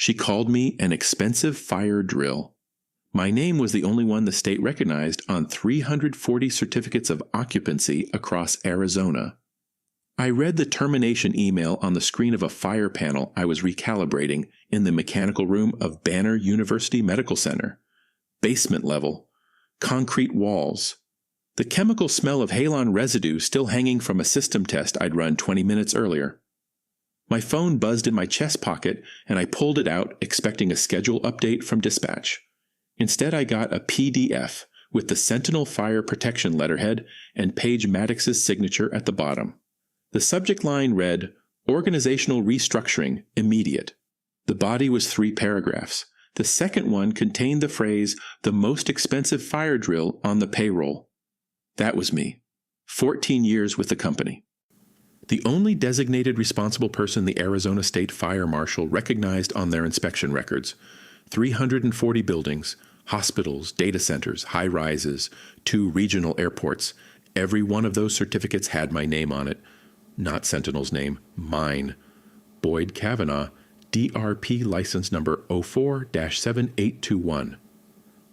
She called me an expensive fire drill. My name was the only one the state recognized on 340 certificates of occupancy across Arizona. I read the termination email on the screen of a fire panel I was recalibrating in the mechanical room of Banner University Medical Center. Basement level. Concrete walls. The chemical smell of halon residue still hanging from a system test I'd run 20 minutes earlier. My phone buzzed in my chest pocket, and I pulled it out, expecting a schedule update from dispatch. Instead, I got a PDF with the Sentinel Fire Protection letterhead and Paige Maddox's signature at the bottom. The subject line read, Organizational Restructuring, Immediate. The body was 3 paragraphs. The second one contained the phrase, the most expensive fire drill on the payroll. That was me. 14 years with the company. The only designated responsible person the Arizona State Fire Marshal recognized on their inspection records. 340 buildings, hospitals, data centers, high-rises, 2 regional airports. Every one of those certificates had my name on it. Not Sentinel's name, mine. Boyd Kavanagh, DRP license number 04-7821.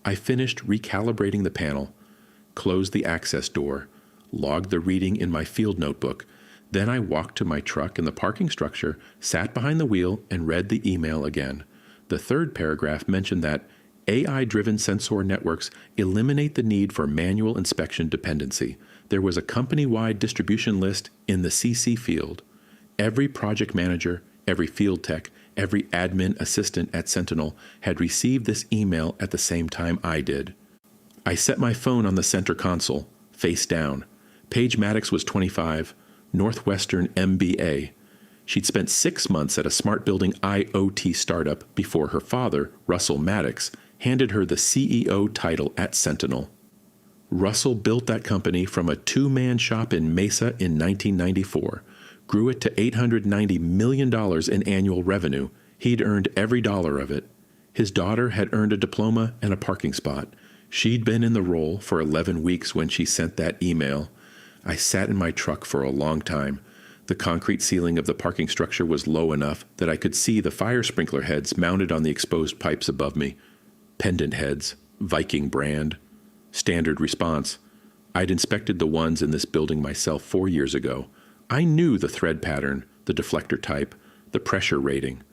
I finished recalibrating the panel, closed the access door, logged the reading in my field notebook. Then I walked to my truck in the parking structure, sat behind the wheel, and read the email again. The third paragraph mentioned that AI-driven sensor networks eliminate the need for manual inspection dependency. There was a company-wide distribution list in the CC field. Every project manager, every field tech, every admin assistant at Sentinel had received this email at the same time I did. I set my phone on the center console, face down. Paige Maddox was 25, Northwestern MBA. She'd spent 6 months at a smart building IoT startup before her father, Russell Maddox, handed her the CEO title at Sentinel. Russell built that company from a 2-man shop in Mesa in 1994, grew it to $890 million in annual revenue. He'd earned every dollar of it. His daughter had earned a diploma and a parking spot. She'd been in the role for 11 weeks when she sent that email. I sat in my truck for a long time. The concrete ceiling of the parking structure was low enough that I could see the fire sprinkler heads mounted on the exposed pipes above me. Pendant heads, Viking brand. Standard response. I'd inspected the ones in this building myself 4 years ago. I knew the thread pattern, the deflector type, the pressure rating.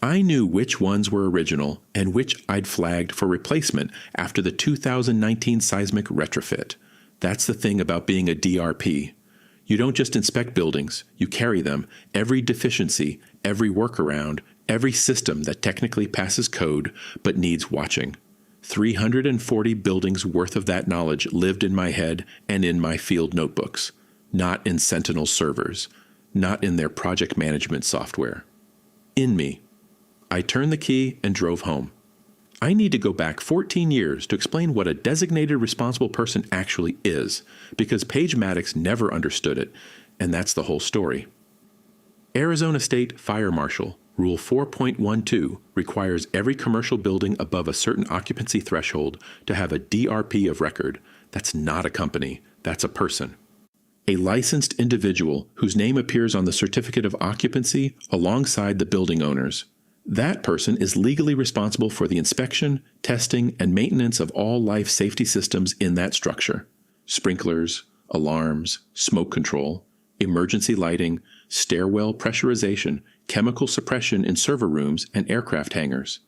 I knew which ones were original and which I'd flagged for replacement after the 2019 seismic retrofit. That's the thing about being a DRP. You don't just inspect buildings, you carry them, every deficiency, every workaround, every system that technically passes code but needs watching. 340 buildings worth of that knowledge lived in my head and in my field notebooks, not in Sentinel servers, not in their project management software. In me. I turned the key and drove home. I need to go back 14 years to explain what a designated responsible person actually is, because Paige Maddox never understood it, and that's the whole story. Arizona State Fire Marshal Rule 4.12 requires every commercial building above a certain occupancy threshold to have a DRP of record. That's not a company, that's a person. A licensed individual whose name appears on the certificate of occupancy alongside the building owners. That person is legally responsible for the inspection, testing, and maintenance of all life safety systems in that structure. Sprinklers, alarms, smoke control, emergency lighting, stairwell pressurization, chemical suppression in server rooms, and aircraft hangars.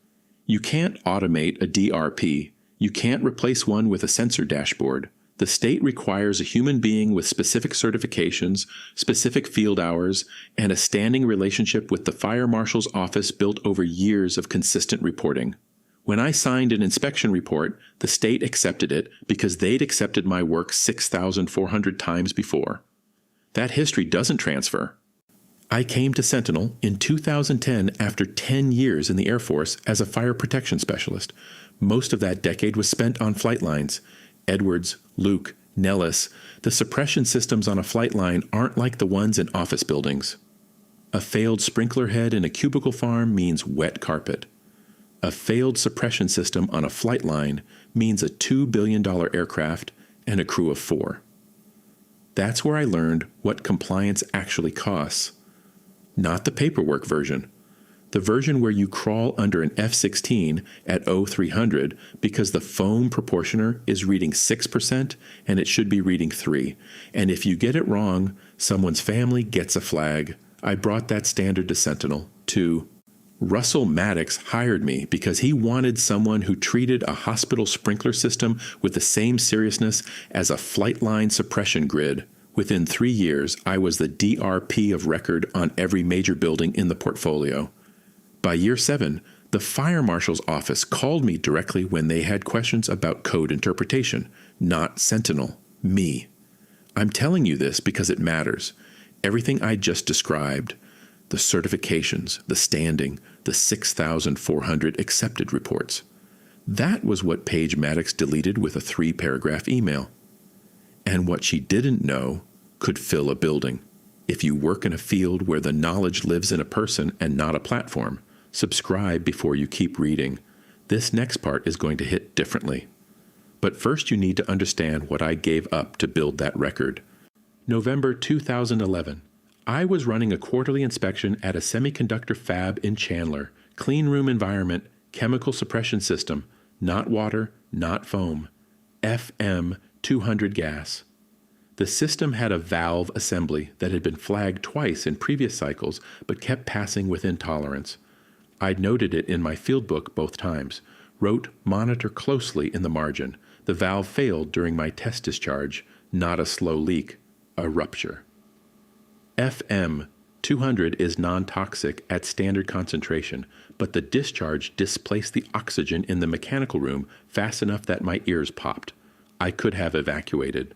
You can't automate a DRP. You can't replace one with a sensor dashboard. The state requires a human being with specific certifications, specific field hours, and a standing relationship with the fire marshal's office built over years of consistent reporting. When I signed an inspection report, the state accepted it because they'd accepted my work 6,400 times before. That history doesn't transfer. I came to Sentinel in 2010 after 10 years in the Air Force as a fire protection specialist. Most of that decade was spent on flight lines. Edwards, Luke, Nellis, the suppression systems on a flight line aren't like the ones in office buildings. A failed sprinkler head in a cubicle farm means wet carpet. A failed suppression system on a flight line means a $2 billion aircraft and a crew of 4. That's where I learned what compliance actually costs. Not the paperwork version. the version where you crawl under an F-16 at 0300 because the foam proportioner is reading 6% and it should be reading 3. And if you get it wrong, someone's family gets a flag. I brought that standard to Sentinel. 2. Russell Maddox hired me because he wanted someone who treated a hospital sprinkler system with the same seriousness as a flight line suppression grid. Within 3 years, I was the DRP of record on every major building in the portfolio. By year 7, the fire marshal's office called me directly when they had questions about code interpretation, not Sentinel, me. I'm telling you this because it matters. Everything I just described, the certifications, the standing, the 6,400 accepted reports, that was what Paige Maddox deleted with a 3-paragraph email. And what she didn't know could fill a building. If you work in a field where the knowledge lives in a person and not a platform, subscribe before you keep reading. This next part is going to hit differently. But first you need to understand what I gave up to build that record. November 2011. I was running a quarterly inspection at a semiconductor fab in Chandler. Clean room environment, chemical suppression system, not water, not foam. FM 200 gas. The system had a valve assembly that had been flagged twice in previous cycles but kept passing within tolerance. I'd noted it in my field book both times, wrote monitor closely in the margin. The valve failed during my test discharge, not a slow leak, a rupture. FM 200 is non-toxic at standard concentration, but the discharge displaced the oxygen in the mechanical room fast enough that my ears popped. I could have evacuated.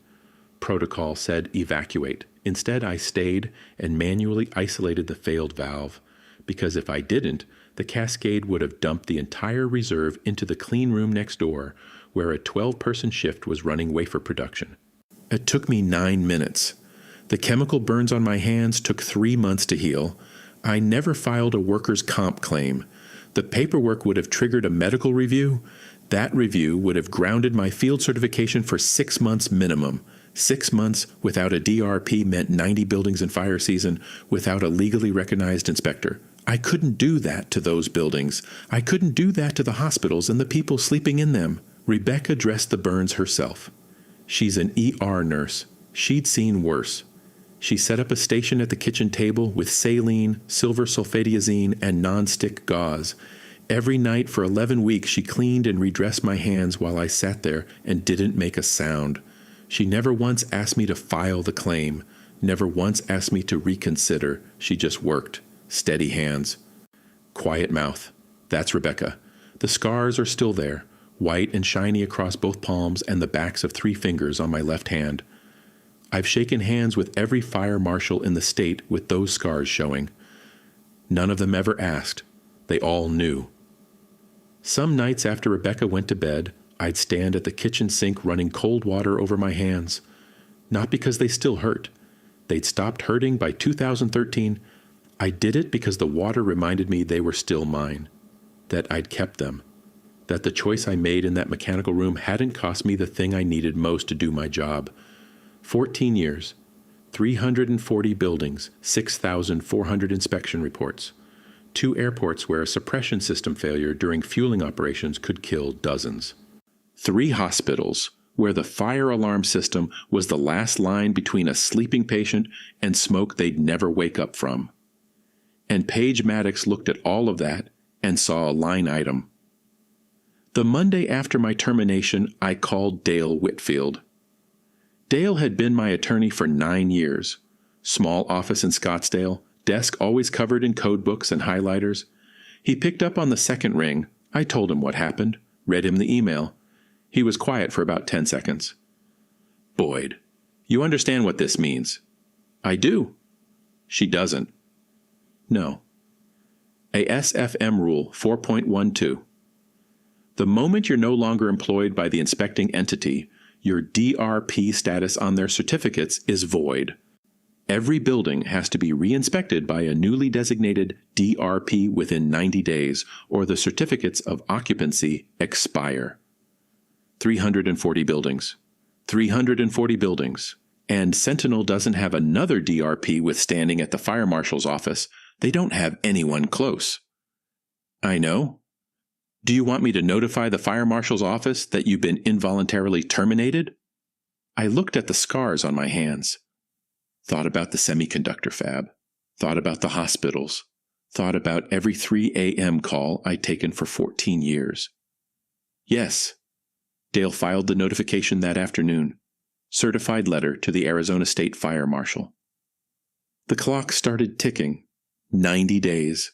Protocol said evacuate. Instead, I stayed and manually isolated the failed valve, because if I didn't, the cascade would have dumped the entire reserve into the clean room next door, where a 12-person shift was running wafer production. It took me 9 minutes. The chemical burns on my hands took 3 months to heal. I never filed a workers' comp claim. The paperwork would have triggered a medical review. That review would have grounded my field certification for 6 months minimum. 6 months without a DRP meant 90 buildings in fire season without a legally recognized inspector. I couldn't do that to those buildings. I couldn't do that to the hospitals and the people sleeping in them. Rebecca dressed the burns herself. She's an ER nurse. She'd seen worse. She set up a station at the kitchen table with saline, silver sulfadiazine, and non-stick gauze. Every night for 11 weeks she cleaned and redressed my hands while I sat there and didn't make a sound. She never once asked me to file the claim, never once asked me to reconsider. She just worked. Steady hands. Quiet mouth. That's Rebecca. The scars are still there, white and shiny across both palms and the backs of 3 fingers on my left hand. I've shaken hands with every fire marshal in the state with those scars showing. None of them ever asked. They all knew. Some nights after Rebecca went to bed, I'd stand at the kitchen sink running cold water over my hands. Not because they still hurt. They'd stopped hurting by 2013. I did it because the water reminded me they were still mine, that I'd kept them, that the choice I made in that mechanical room hadn't cost me the thing I needed most to do my job. 14 years, 340 buildings, 6,400 inspection reports, 2 airports where a suppression system failure during fueling operations could kill dozens, 3 hospitals where the fire alarm system was the last line between a sleeping patient and smoke they'd never wake up from. And Paige Maddox looked at all of that and saw a line item. The Monday after my termination, I called Dale Whitfield. Dale had been my attorney for 9 years. Small office in Scottsdale, desk always covered in code books and highlighters. He picked up on the second ring. I told him what happened, read him the email. He was quiet for about 10 seconds. Boyd, you understand what this means? I do. She doesn't. No. A SFM Rule 4.12. The moment you're no longer employed by the inspecting entity, your DRP status on their certificates is void. Every building has to be re-inspected by a newly designated DRP within 90 days, or the certificates of occupancy expire. 340 buildings. 340 buildings. And Sentinel doesn't have another DRP with standing at the fire marshal's office. They don't have anyone close. I know. Do you want me to notify the fire marshal's office that you've been involuntarily terminated? I looked at the scars on my hands. Thought about the semiconductor fab. Thought about the hospitals. Thought about every 3 a.m. call I'd taken for 14 years. Yes. Dale filed the notification that afternoon. Certified letter to the Arizona State Fire Marshal. The clock started ticking. 90 days.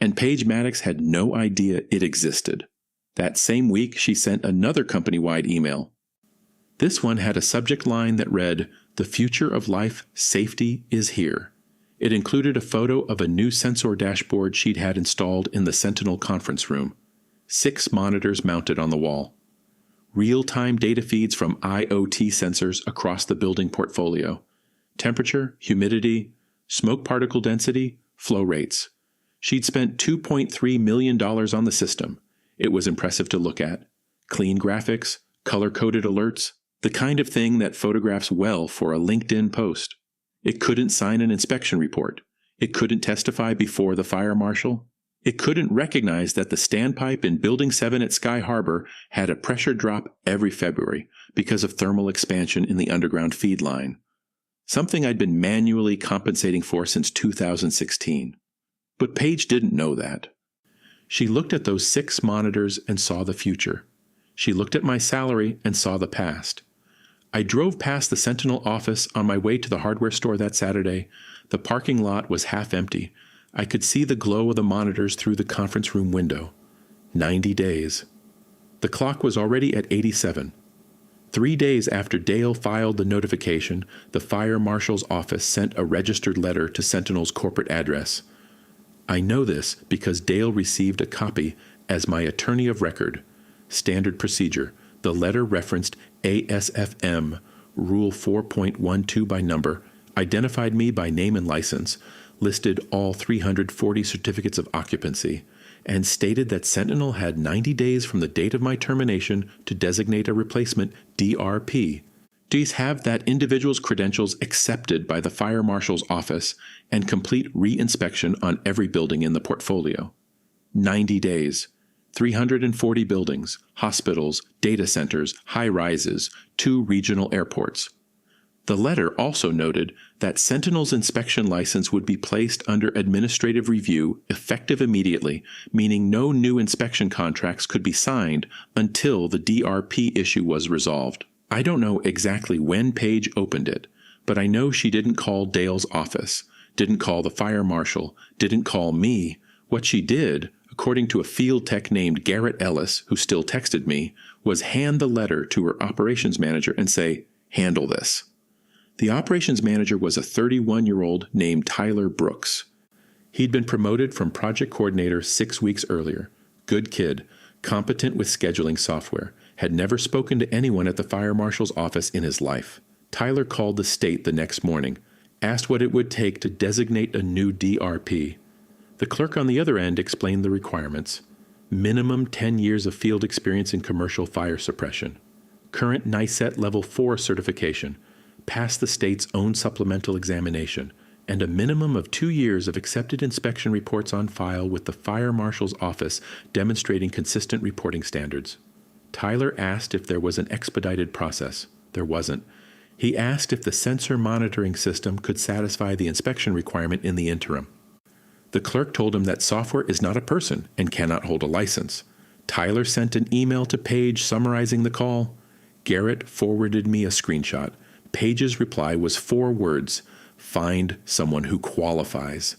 And Paige Maddox had no idea it existed. That same week, she sent another company-wide email. This one had a subject line that read, "The future of life safety is here." It included a photo of a new sensor dashboard she'd had installed in the Sentinel conference room. 6 monitors mounted on the wall. Real-time data feeds from IoT sensors across the building portfolio. Temperature, humidity, smoke particle density, flow rates. She'd spent $2.3 million on the system. It was impressive to look at. Clean graphics, color-coded alerts, the kind of thing that photographs well for a LinkedIn post. It couldn't sign an inspection report. It couldn't testify before the fire marshal. It couldn't recognize that the standpipe in Building 7 at Sky Harbor had a pressure drop every February because of thermal expansion in the underground feed line. Something I'd been manually compensating for since 2016. But Paige didn't know that. She looked at those 6 monitors and saw the future. She looked at my salary and saw the past. I drove past the Sentinel office on my way to the hardware store that Saturday. The parking lot was half empty. I could see the glow of the monitors through the conference room window. 90 days. The clock was already at 87. 3 days after Dale filed the notification, the fire marshal's office sent a registered letter to Sentinel's corporate address. I know this because Dale received a copy as my attorney of record. Standard procedure. The letter referenced ASFM, Rule 4.12 by number, identified me by name and license, listed all 340 certificates of occupancy, and stated that Sentinel had 90 days from the date of my termination to designate a replacement DRP. Please have that individual's credentials accepted by the fire marshal's office and complete re-inspection on every building in the portfolio. 90 days. 340 buildings, hospitals, data centers, high-rises, 2 regional airports. The letter also noted that Sentinel's inspection license would be placed under administrative review effective immediately, meaning no new inspection contracts could be signed until the DRP issue was resolved. I don't know exactly when Paige opened it, but I know she didn't call Dale's office, didn't call the fire marshal, didn't call me. What she did, according to a field tech named Garrett Ellis, who still texted me, was hand the letter to her operations manager and say, "Handle this." The operations manager was a 31-year-old named Tyler Brooks. He'd been promoted from project coordinator 6 weeks earlier. Good kid, competent with scheduling software, had never spoken to anyone at the fire marshal's office in his life. Tyler called the state the next morning, asked what it would take to designate a new DRP. The clerk on the other end explained the requirements. Minimum 10 years of field experience in commercial fire suppression. Current NICET Level 4 certification. Pass the state's own supplemental examination. And a minimum of 2 years of accepted inspection reports on file with the fire marshal's office demonstrating consistent reporting standards. Tyler asked if there was an expedited process. There wasn't. He asked if the sensor monitoring system could satisfy the inspection requirement in the interim. The clerk told him that software is not a person and cannot hold a license. Tyler sent an email to Paige summarizing the call. Garrett forwarded me a screenshot. Paige's reply was 4 words: "Find someone who qualifies."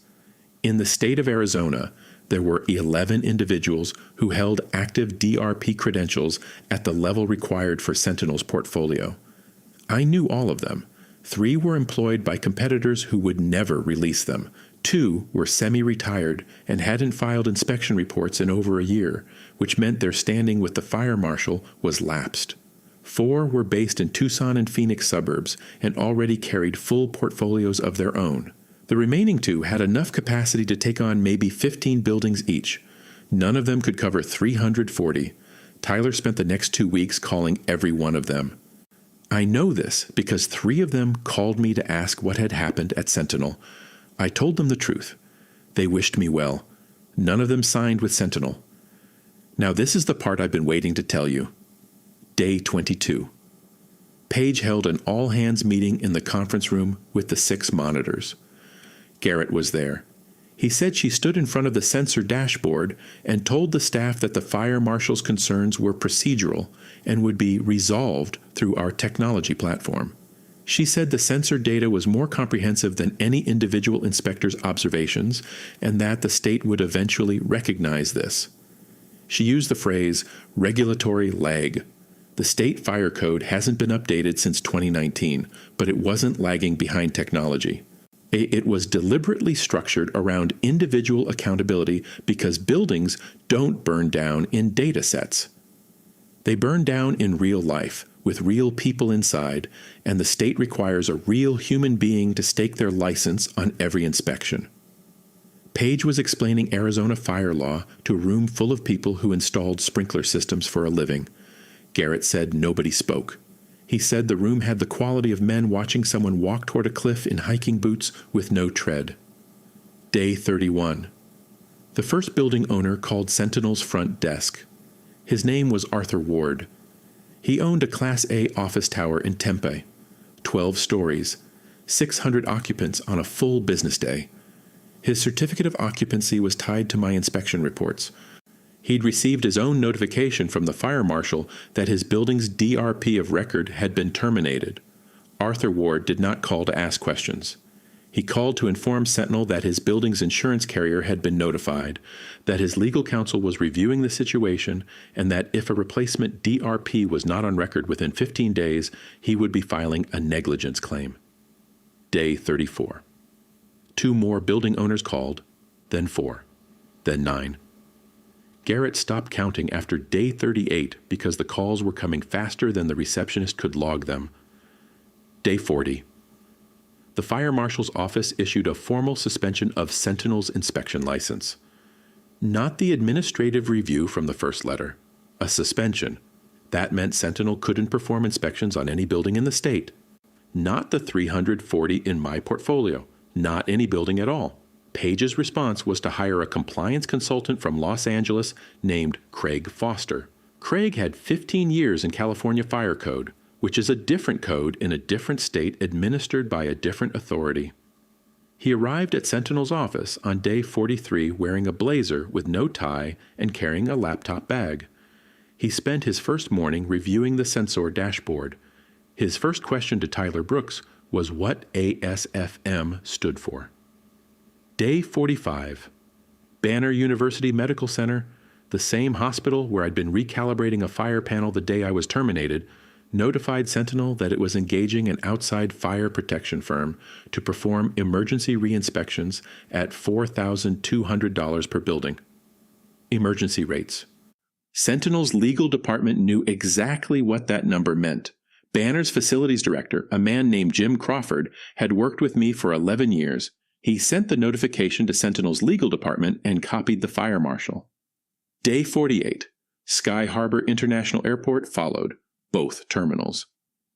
In the state of Arizona, there were 11 individuals who held active DRP credentials at the level required for Sentinel's portfolio. I knew all of them. 3 were employed by competitors who would never release them. 2 were semi-retired and hadn't filed inspection reports in over a year, which meant their standing with the fire marshal was lapsed. 4 were based in Tucson and Phoenix suburbs and already carried full portfolios of their own. The remaining 2 had enough capacity to take on maybe 15 buildings each. None of them could cover 340. Tyler spent the next 2 weeks calling every one of them. I know this because 3 of them called me to ask what had happened at Sentinel. I told them the truth. They wished me well. None of them signed with Sentinel. Now this is the part I've been waiting to tell you. Day 22. Paige held an all-hands meeting in the conference room with the 6 monitors. Garrett was there. He said she stood in front of the sensor dashboard and told the staff that the fire marshal's concerns were procedural and would be resolved through our technology platform. She said the sensor data was more comprehensive than any individual inspector's observations and that the state would eventually recognize this. She used the phrase regulatory lag. The state fire code hasn't been updated since 2019, but it wasn't lagging behind technology. It was deliberately structured around individual accountability because buildings don't burn down in data sets. They burn down in real life, with real people inside, and the state requires a real human being to stake their license on every inspection. Paige was explaining Arizona fire law to a room full of people who installed sprinkler systems for a living. Garrett said nobody spoke. He said the room had the quality of men watching someone walk toward a cliff in hiking boots with no tread. Day 31. The first building owner called Sentinel's front desk. His name was Arthur Ward. He owned a Class A office tower in Tempe, 12 stories, 600 occupants on a full business day. His certificate of occupancy was tied to my inspection reports. He'd received his own notification from the fire marshal that his building's DRP of record had been terminated. Arthur Ward did not call to ask questions. He called to inform Sentinel that his building's insurance carrier had been notified, that his legal counsel was reviewing the situation, and that if a replacement DRP was not on record within 15 days, he would be filing a negligence claim. Day 34. 2 more building owners called, then 4, then 9. Garrett stopped counting after day 38 because the calls were coming faster than the receptionist could log them. Day 40. The fire marshal's office issued a formal suspension of Sentinel's inspection license. Not the administrative review from the first letter. A suspension. That meant Sentinel couldn't perform inspections on any building in the state. Not the 340 in my portfolio. Not any building at all. Paige's response was to hire a compliance consultant from Los Angeles named Craig Foster. Craig had 15 years in California Fire Code, which is a different code in a different state administered by a different authority. He arrived at Sentinel's office on day 43 wearing a blazer with no tie and carrying a laptop bag. He spent his first morning reviewing the sensor dashboard. His first question to Tyler Brooks was what ASFM stood for. Day 45. Banner University Medical Center, the same hospital where I'd been recalibrating a fire panel the day I was terminated, notified Sentinel that it was engaging an outside fire protection firm to perform emergency re-inspections at $4,200 per building. Emergency rates. Sentinel's legal department knew exactly what that number meant. Banner's facilities director, a man named Jim Crawford, had worked with me for 11 years. He sent the notification to Sentinel's legal department and copied the fire marshal. Day 48. Sky Harbor International Airport followed, both terminals.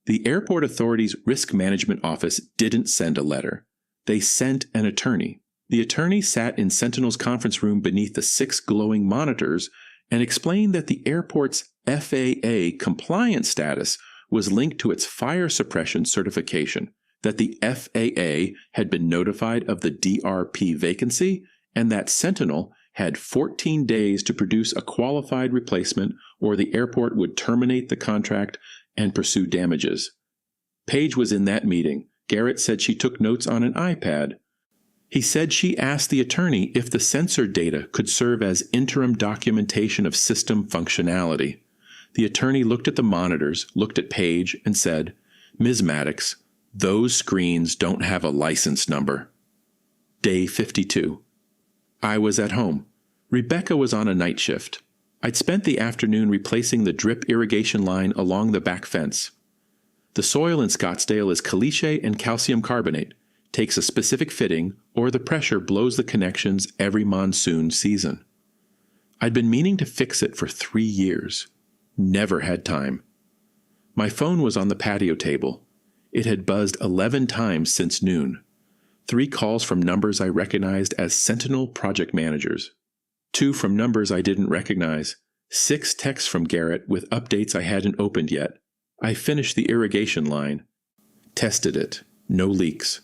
The airport authority's risk management office didn't send a letter. They sent an attorney. The attorney sat in Sentinel's conference room beneath the 6 glowing monitors and explained that the airport's FAA compliance status was linked to its fire suppression certification, that the FAA had been notified of the DRP vacancy, and that Sentinel had 14 days to produce a qualified replacement or the airport would terminate the contract and pursue damages. Paige was in that meeting. Garrett said she took notes on an iPad. He said she asked the attorney if the sensor data could serve as interim documentation of system functionality. The attorney looked at the monitors, looked at Paige, and said, "Ms. Maddox, those screens don't have a license number." Day 52. I was at home. Rebecca was on a night shift. I'd spent the afternoon replacing the drip irrigation line along the back fence. The soil in Scottsdale is caliche and calcium carbonate, takes a specific fitting, or the pressure blows the connections every monsoon season. I'd been meaning to fix it for 3 years. Never had time. My phone was on the patio table. It had buzzed 11 times since noon. 3 calls from numbers I recognized as Sentinel project managers. 2 from numbers I didn't recognize, 6 texts from Garrett with updates I hadn't opened yet. I finished the irrigation line. Tested it. No leaks.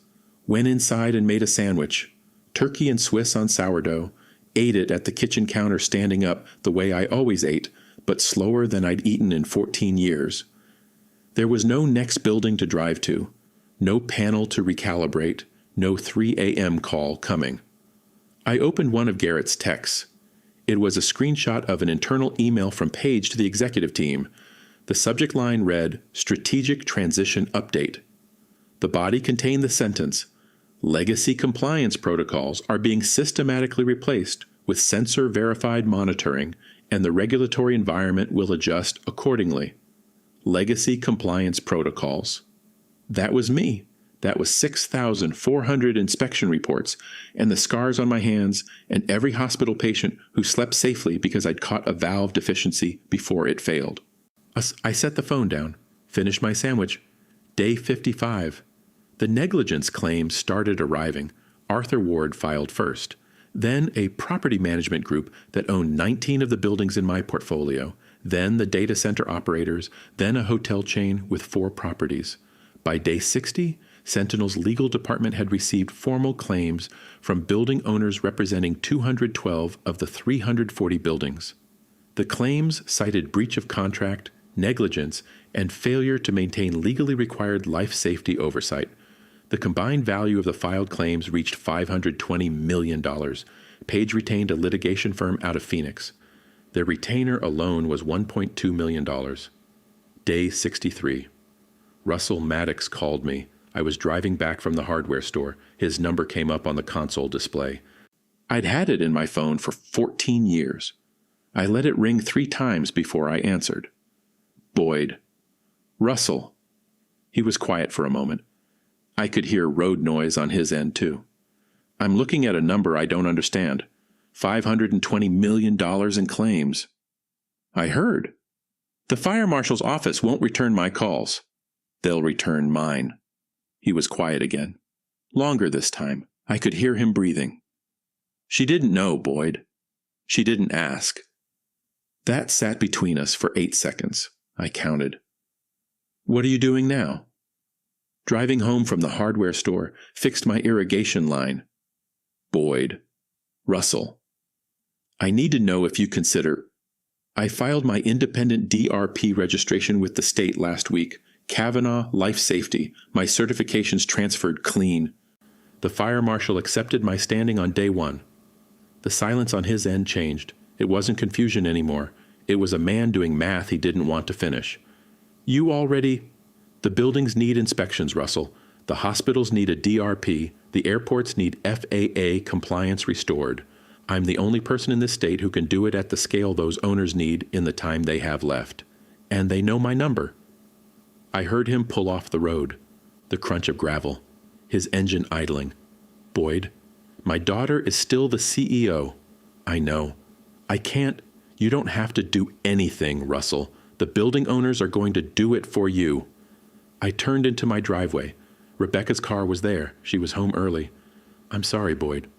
Went inside and made a sandwich. Turkey and Swiss on sourdough. Ate it at the kitchen counter standing up the way I always ate, but slower than I'd eaten in 14 years. There was no next building to drive to. No panel to recalibrate. No 3 a.m. call coming. I opened one of Garrett's texts. It was a screenshot of an internal email from Paige to the executive team. The subject line read, "Strategic Transition Update." The body contained the sentence, "Legacy compliance protocols are being systematically replaced with sensor-verified monitoring, and the regulatory environment will adjust accordingly." Legacy compliance protocols. That was me. That was 6,400 inspection reports, and the scars on my hands, and every hospital patient who slept safely because I'd caught a valve deficiency before it failed. I set the phone down, finished my sandwich. Day 55. The negligence claims started arriving. Arthur Ward filed first. Then a property management group that owned 19 of the buildings in my portfolio. Then the data center operators. Then a hotel chain with 4 properties. By day 60, Sentinel's legal department had received formal claims from building owners representing 212 of the 340 buildings. The claims cited breach of contract, negligence, and failure to maintain legally required life safety oversight. The combined value of the filed claims reached $520 million. Page retained a litigation firm out of Phoenix. Their retainer alone was $1.2 million. Day 63. Russell Maddox called me. I was driving back from the hardware store. His number came up on the console display. I'd had it in my phone for 14 years. I let it ring 3 times before I answered. Boyd. Russell. He was quiet for a moment. I could hear road noise on his end, too. I'm looking at a number I don't understand. $520 million in claims. I heard. The fire marshal's office won't return my calls. They'll return mine. He was quiet again. Longer this time. I could hear him breathing. She didn't know, Boyd. She didn't ask. That sat between us for 8 seconds. I counted. What are you doing now? Driving home from the hardware store, fixed my irrigation line. Boyd. Russell. I need to know if you consider. I filed my independent DRP registration with the state last week. Kavanaaugh Life Safety. My certifications transferred clean. The fire marshal accepted my standing on day 1. The silence on his end changed. It wasn't confusion anymore. It was a man doing math he didn't want to finish. You already... The buildings need inspections, Russell. The hospitals need a DRP. The airports need FAA compliance restored. I'm the only person in this state who can do it at the scale those owners need in the time they have left. And they know my number. I heard him pull off the road. The crunch of gravel. His engine idling. Boyd, my daughter is still the CEO. I know. I can't. You don't have to do anything, Russell. The building owners are going to do it for you. I turned into my driveway. Rebecca's car was there. She was home early. I'm sorry, Boyd.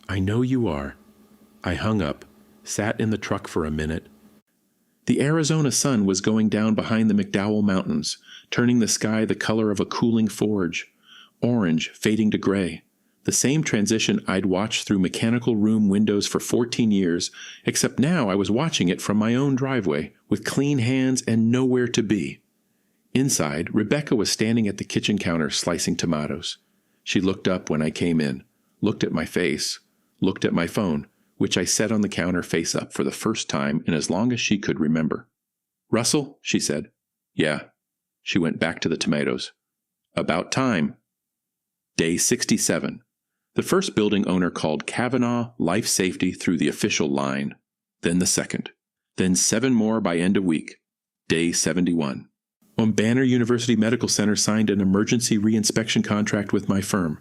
I know you are. I hung up, sat in the truck for a minute. The Arizona sun was going down behind the McDowell Mountains, turning the sky the color of a cooling forge, orange fading to gray. The same transition I'd watched through mechanical room windows for 14 years, except now I was watching it from my own driveway, with clean hands and nowhere to be. Inside, Rebecca was standing at the kitchen counter slicing tomatoes. She looked up when I came in, looked at my face, looked at my phone, which I set on the counter face up for the first time in as long as she could remember. Russell, she said. Yeah. She went back to the tomatoes. About time. Day 67. The first building owner called Kavanaaugh Life Safety through the official line. Then the second. Then 7 more by end of week. Day 71. Banner University Medical Center signed an emergency reinspection contract with my firm.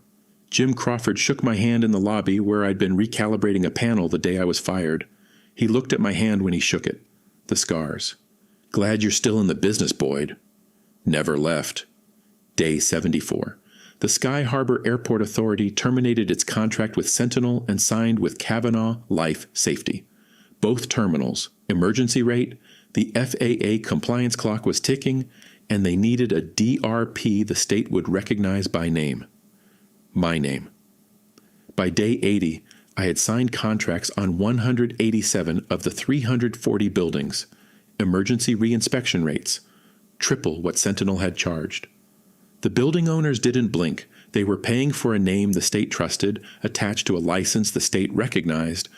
Jim Crawford shook my hand in the lobby where I'd been recalibrating a panel the day I was fired. He looked at my hand when he shook it. The scars. Glad you're still in the business, Boyd. Never left. Day 74. The Sky Harbor Airport Authority terminated its contract with Sentinel and signed with Kavanaaugh Life Safety. Both terminals, emergency rate, the FAA compliance clock was ticking, and they needed a DRP the state would recognize by name. My name. By day 80, I had signed contracts on 187 of the 340 buildings, emergency reinspection rates, triple what Sentinel had charged. The building owners didn't blink. They were paying for a name the state trusted, attached to a license the state recognized,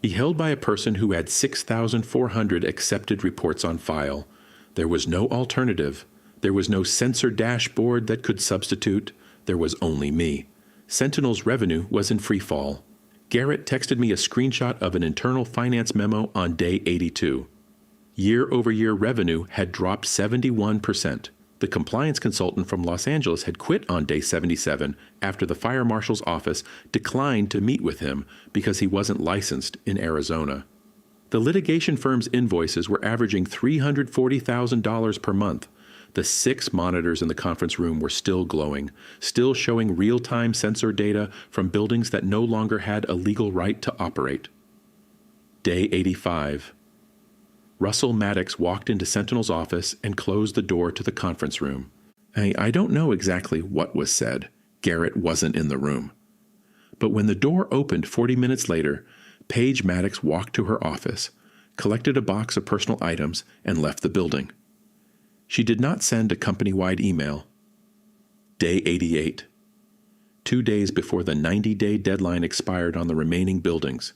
held by a person who had 6,400 accepted reports on file. There was no alternative. There was no sensor dashboard that could substitute. There was only me. Sentinel's revenue was in free fall. Garrett texted me a screenshot of an internal finance memo on day 82. Year-over-year revenue had dropped 71%. The compliance consultant from Los Angeles had quit on day 77 after the fire marshal's office declined to meet with him because he wasn't licensed in Arizona. The litigation firm's invoices were averaging $340,000 per month. The 6 monitors in the conference room were still glowing, still showing real-time sensor data from buildings that no longer had a legal right to operate. Day 85. Russell Maddox walked into Sentinel's office and closed the door to the conference room. I don't know exactly what was said. Garrett wasn't in the room. But when the door opened 40 minutes later, Paige Maddox walked to her office, collected a box of personal items, and left the building. She did not send a company-wide email. Day 88. 2 days before the 90-day deadline expired on the remaining buildings.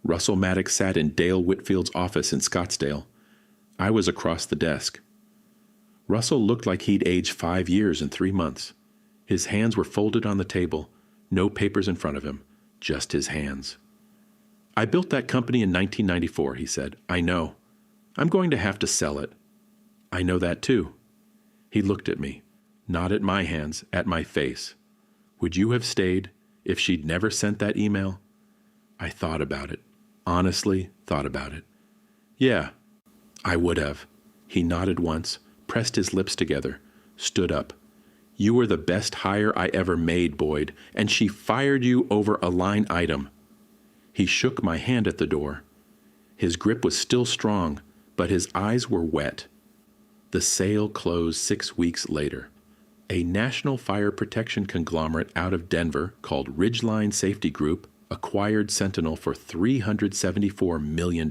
Russell Maddox sat in Dale Whitfield's office in Scottsdale. I was across the desk. Russell looked like he'd aged 5 years in 3 months. His hands were folded on the table, no papers in front of him, just his hands. I built that company in 1994, he said. I know. I'm going to have to sell it. I know that too. He looked at me, not at my hands, at my face. Would you have stayed if she'd never sent that email? I thought about it. Honestly thought about it. Yeah, I would have. He nodded once, pressed his lips together, stood up. You were the best hire I ever made, Boyd, and she fired you over a line item. He shook my hand at the door. His grip was still strong, but his eyes were wet. The sale closed 6 weeks later. A national fire protection conglomerate out of Denver called Ridgeline Safety Group acquired Sentinel for $374 million.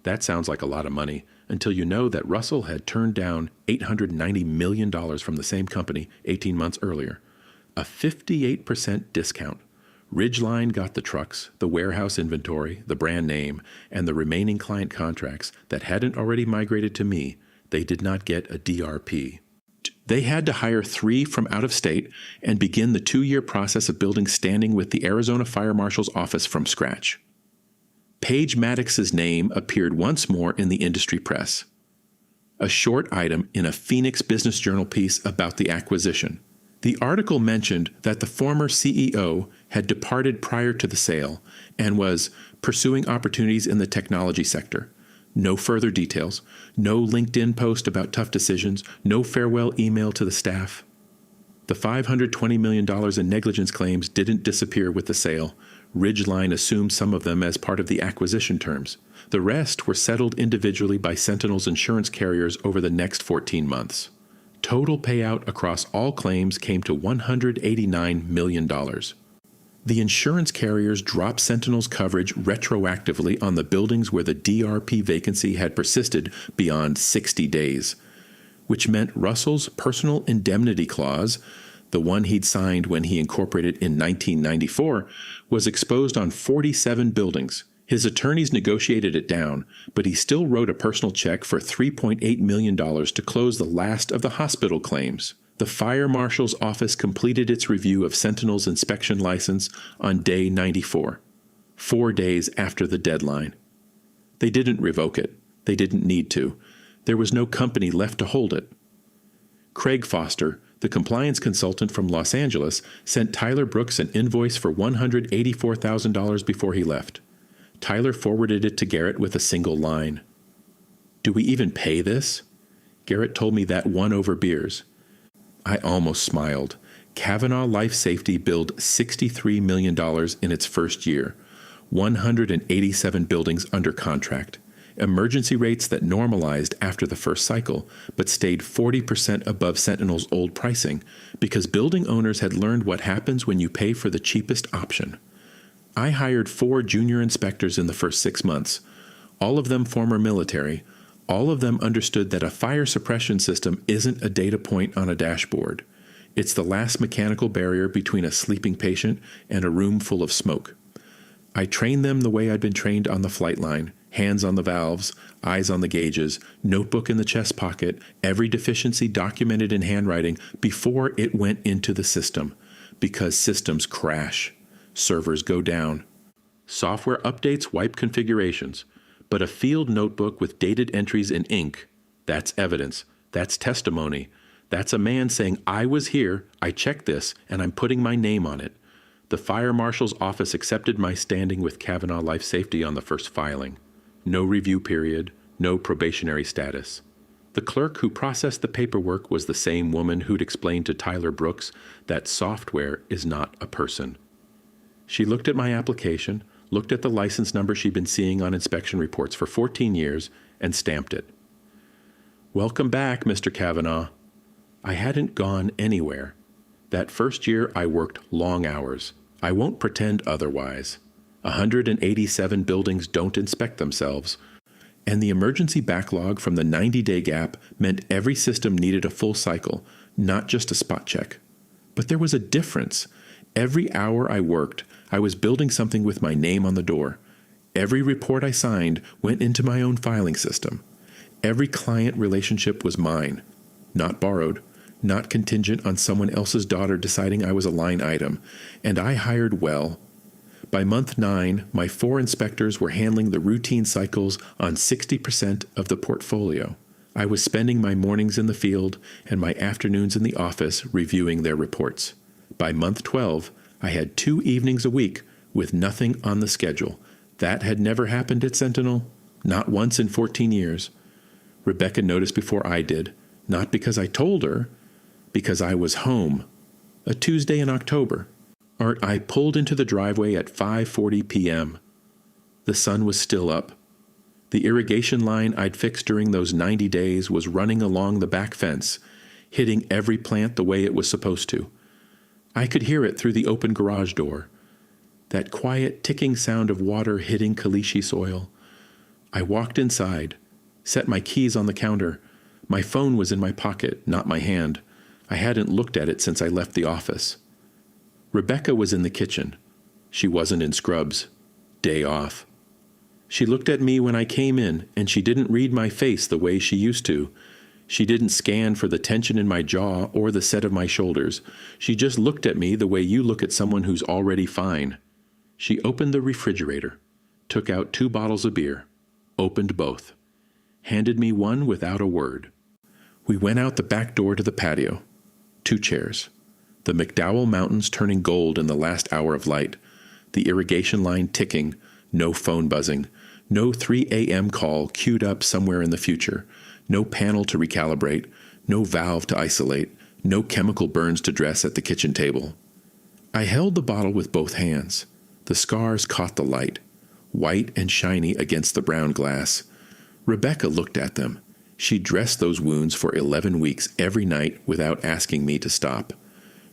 That sounds like a lot of money, until you know that Russell had turned down $890 million from the same company 18 months earlier. A 58% discount. Ridgeline got the trucks, the warehouse inventory, the brand name, and the remaining client contracts that hadn't already migrated to me. They did not get a DRP. They had to hire 3 from out of state and begin the 2-year process of building standing with the Arizona Fire Marshal's office from scratch. Paige Maddox's name appeared once more in the industry press. A short item in a Phoenix Business Journal piece about the acquisition. The article mentioned that the former CEO had departed prior to the sale and was pursuing opportunities in the technology sector. No further details, no LinkedIn post about tough decisions, no farewell email to the staff. The $520 million in negligence claims didn't disappear with the sale. Ridgeline assumed some of them as part of the acquisition terms. The rest were settled individually by Sentinel's insurance carriers over the next 14 months. Total payout across all claims came to $189 million. The insurance carriers dropped Sentinel's coverage retroactively on the buildings where the DRP vacancy had persisted beyond 60 days, which meant Russell's personal indemnity clause, the one he'd signed when he incorporated in 1994, was exposed on 47 buildings. His attorneys negotiated it down, but he still wrote a personal check for $3.8 million to close the last of the hospital claims. The fire marshal's office completed its review of Sentinel's inspection license on day 94, 4 days after the deadline. They didn't revoke it. They didn't need to. There was no company left to hold it. Craig Foster, the compliance consultant from Los Angeles, sent Tyler Brooks an invoice for $184,000 before he left. Tyler forwarded it to Garrett with a single line. "Do we even pay this?" Garrett told me that won over beers. I almost smiled. Kavanaaugh Life Safety billed $63 million in its first year, 187 buildings under contract, emergency rates that normalized after the first cycle, but stayed 40% above Sentinel's old pricing because building owners had learned what happens when you pay for the cheapest option. I hired 4 junior inspectors in the first 6 months, all of them former military. All of them understood that a fire suppression system isn't a data point on a dashboard. It's the last mechanical barrier between a sleeping patient and a room full of smoke. I trained them the way I'd been trained on the flight line, hands on the valves, eyes on the gauges, notebook in the chest pocket, every deficiency documented in handwriting before it went into the system, because systems crash, servers go down. Software updates wipe configurations. But a field notebook with dated entries in ink, that's evidence, that's testimony. That's a man saying, I was here, I checked this, and I'm putting my name on it. The fire marshal's office accepted my standing with Kavanaaugh Life Safety on the first filing. No review period, no probationary status. The clerk who processed the paperwork was the same woman who'd explained to Tyler Brooks that software is not a person. She looked at my application, looked at the license number she'd been seeing on inspection reports for 14 years, and stamped it. Welcome back, Mr. Kavanagh. I hadn't gone anywhere. That first year I worked long hours. I won't pretend otherwise. 187 buildings don't inspect themselves, and the emergency backlog from the 90-day gap meant every system needed a full cycle, not just a spot check. But there was a difference. Every hour I worked, I was building something with my name on the door. Every report I signed went into my own filing system. Every client relationship was mine, not borrowed, not contingent on someone else's daughter deciding I was a line item, and I hired well. By month 9, my 4 inspectors were handling the routine cycles on 60% of the portfolio. I was spending my mornings in the field and my afternoons in the office reviewing their reports. By month 12, I had 2 evenings a week with nothing on the schedule. That had never happened at Sentinel, not once in 14 years. Rebecca noticed before I did, not because I told her, because I was home. A Tuesday in October. I pulled into the driveway at 5:40 p.m. The sun was still up. The irrigation line I'd fixed during those 90 days was running along the back fence, hitting every plant the way it was supposed to. I could hear it through the open garage door. That quiet ticking sound of water hitting caliche soil. I walked inside, set my keys on the counter. My phone was in my pocket, not my hand. I hadn't looked at it since I left the office. Rebecca was in the kitchen. She wasn't in scrubs. Day off. She looked at me when I came in, and she didn't read my face the way she used to. She didn't scan for the tension in my jaw or the set of my shoulders. She just looked at me the way you look at someone who's already fine. She opened the refrigerator, took out 2 bottles of beer, opened both, handed me one without a word. We went out the back door to the patio. 2 chairs. The McDowell Mountains turning gold in the last hour of light. The irrigation line ticking, no phone buzzing, no 3 a.m. call queued up somewhere in the future, no panel to recalibrate, no valve to isolate, no chemical burns to dress at the kitchen table. I held the bottle with both hands. The scars caught the light, white and shiny against the brown glass. Rebecca looked at them. She dressed those wounds for 11 weeks every night without asking me to stop.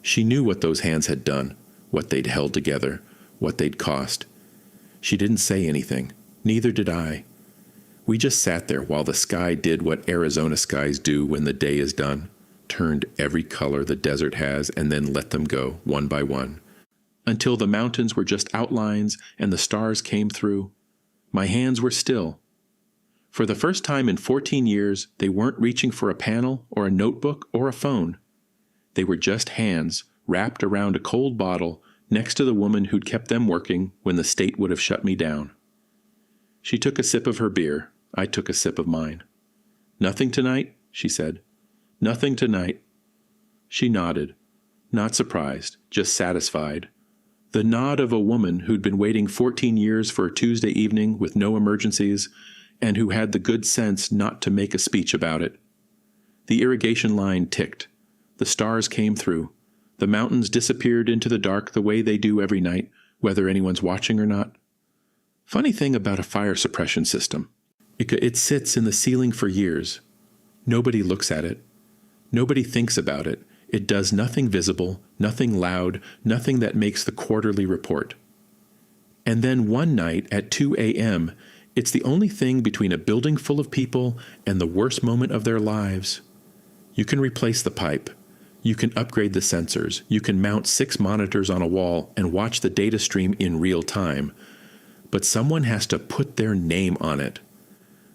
She knew what those hands had done, what they'd held together, what they'd cost. She didn't say anything. Neither did I. We just sat there while the sky did what Arizona skies do when the day is done, turned every color the desert has and then let them go, one by one, until the mountains were just outlines and the stars came through. My hands were still. For the first time in 14 years, they weren't reaching for a panel or a notebook or a phone. They were just hands wrapped around a cold bottle next to the woman who'd kept them working when the state would have shut me down. She took a sip of her beer. I took a sip of mine. "Nothing tonight?" she said. "Nothing tonight." She nodded, not surprised, just satisfied. The nod of a woman who'd been waiting 14 years for a Tuesday evening with no emergencies and who had the good sense not to make a speech about it. The irrigation line ticked. The stars came through. The mountains disappeared into the dark the way they do every night, whether anyone's watching or not. Funny thing about a fire suppression system. It sits in the ceiling for years. Nobody looks at it. Nobody thinks about it. It does nothing visible, nothing loud, nothing that makes the quarterly report. And then one night at 2 a.m., it's the only thing between a building full of people and the worst moment of their lives. You can replace the pipe. You can upgrade the sensors. You can mount 6 monitors on a wall and watch the data stream in real time. But someone has to put their name on it.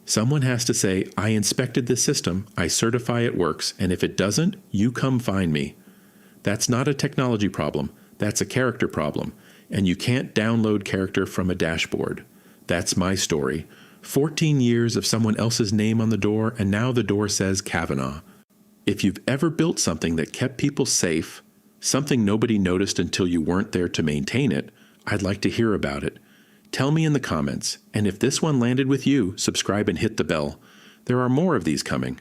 Someone has to say, I inspected this system, I certify it works, and if it doesn't, you come find me. That's not a technology problem, that's a character problem, and you can't download character from a dashboard. That's my story. 14 years of someone else's name on the door, and now the door says Kavanaaugh. If you've ever built something that kept people safe, something nobody noticed until you weren't there to maintain it, I'd like to hear about it. Tell me in the comments, and if this one landed with you, subscribe and hit the bell. There are more of these coming.